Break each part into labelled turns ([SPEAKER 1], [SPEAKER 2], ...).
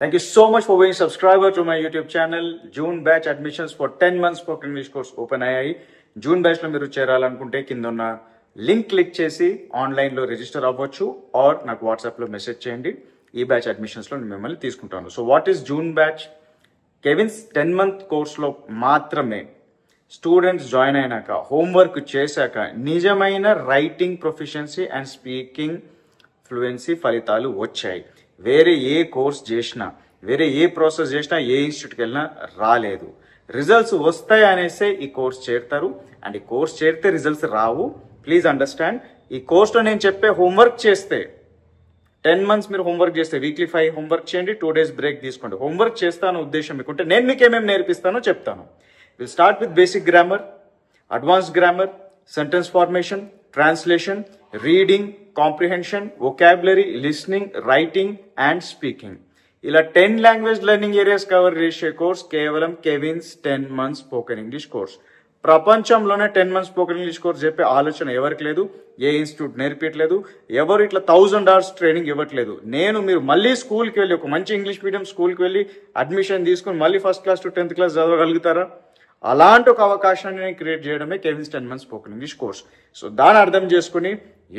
[SPEAKER 1] Thank you so much for being a subscriber to my YouTube channel. June batch admissions for 10 months spoken English course open అయ్యాయి. June batch లో మీరు చేరాలనుకుంటే కింద ఉన్న link click చేసి online లో register అవ్వచ్చు are నాకు WhatsApp లో మెసేజ్ చేయండి. ఈ బ్యాచ్ అడ్మిషన్స్ లో నేను మిమ్మల్ని తీసుకుంటాను. So what is June batch? Kevin's 10 month course లో మాత్రమే స్టూడెంట్స్ జాయిన్ అయినాక హోంవర్క్ చేశాక నిజమైన writing proficiency and speaking fluency ఫలితాలు వచ్చాయి. వేరే ఏ కోర్స్ చేసినా, వేరే ఏ ప్రాసెస్ చేసినా, ఏ ఇన్స్టిట్యూట్కి వెళ్ళినా రాలేదు. రిజల్ట్స్ వస్తాయి అనేసే ఈ కోర్స్ చేరుతారు. అండ్ ఈ కోర్స్ చేరితే రిజల్ట్స్ రావు. Please understand. ఈ కోర్స్లో నేను చెప్పే హోంవర్క్ చేస్తే 10 months మీరు హోంవర్క్ చేస్తే వీక్లీ 5 హోంవర్క్ చేయండి, 2 days బ్రేక్ తీసుకోండి. హోంవర్క్ చేస్తాను ఉద్దేశం మీకుంటే నేను మీకు ఏమేమి నేర్పిస్తానో చెప్తాను. Will start with basic grammar, advanced grammar, sentence formation, translation, reading, comprehension, vocabulary, listening, writing and speaking. ఇలా 10 language లెర్నింగ్ ఏరియాస్ కవర్ చేసే కోర్స్ కేవలం Kevin's 10 months spoken English course. ప్రపంచంలోనే 10 months స్పోకెన్ ఇంగ్లీష్ కోర్స్ చెప్పే ఆలోచన ఎవరికి లేదు. ఏ institute నేర్పించలేదు. ఎవరు ఇట్లా 1000 hours ట్రైనింగ్ ఇవ్వట్లేదు. మీరు మళ్ళీ స్కూల్కి వెళ్ళి ఒక మంచి ఇంగ్లీష్ మీడియం స్కూల్కి వెళ్ళి అడ్మిషన్ తీసుకుని మళ్ళీ 1st class to 10th class చదవగలుగుతారా? అలాంటి ఒక అవకాశాన్ని నేను క్రియేట్ చేయడమే Kevin's 10 months spoken English course. So దాన్ని అర్థం చేసుకుని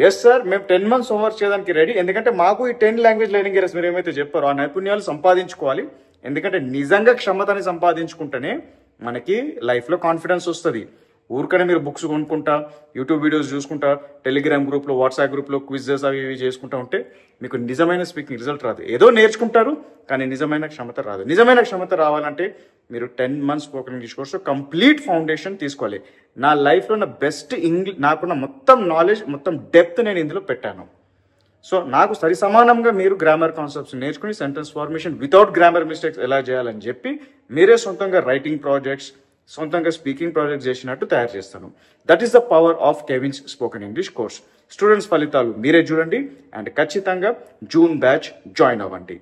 [SPEAKER 1] ఎస్ సార్ మేము 10 months హోంవర్క్ చేయడానికి రెడీ. ఎందుకంటే మాకు ఈ 10 language లెర్నింగ్ ఏరియాస్ మీరు ఏమైతే చెప్పారో ఆ నైపుణ్యాలు సంపాదించుకోవాలి. ఎందుకంటే నిజంగా క్షమతని సంపాదించుకుంటేనే మనకి లైఫ్లో కాన్ఫిడెన్స్ వస్తుంది. ఊరికనే మీరు బుక్స్ కొనుక్కుంటా, యూట్యూబ్ వీడియోస్ చూసుకుంటా, టెలిగ్రామ్ గ్రూప్లో, వాట్సాప్ గ్రూప్లో క్విజెస్ అవి ఇవి చేసుకుంటా ఉంటే మీకు నిజమైన స్పీకింగ్ రిజల్ట్ రాదు. ఏదో నేర్చుకుంటారు కానీ నిజమైన క్షమత రాదు. నిజమైన క్షమత రావాలంటే మీరు 10 months spoken English course complete foundation తీసుకోవాలి. నా లైఫ్లో నా బెస్ట్ నాకున్న మొత్తం నాలెడ్జ్, మొత్తం డెప్త్ నేను ఇందులో పెట్టాను. సో నాకు సరి సమానంగా మీరు గ్రామర్ కాన్సెప్ట్స్ నేర్చుకుని sentence formation without grammar mistakes ఎలా చేయాలని చెప్పి మీరే సొంతంగా రైటింగ్ ప్రాజెక్ట్స్, సొంతంగా స్పీకింగ్ ప్రాజెక్ట్స్ చేసినట్టు తయారు చేస్తాను. That is the power of Kevin's spoken English course. Students ఫలితాలు మీరే చూడండి అండ్ ఖచ్చితంగా జూన్ బ్యాచ్ జాయిన్ అవ్వండి.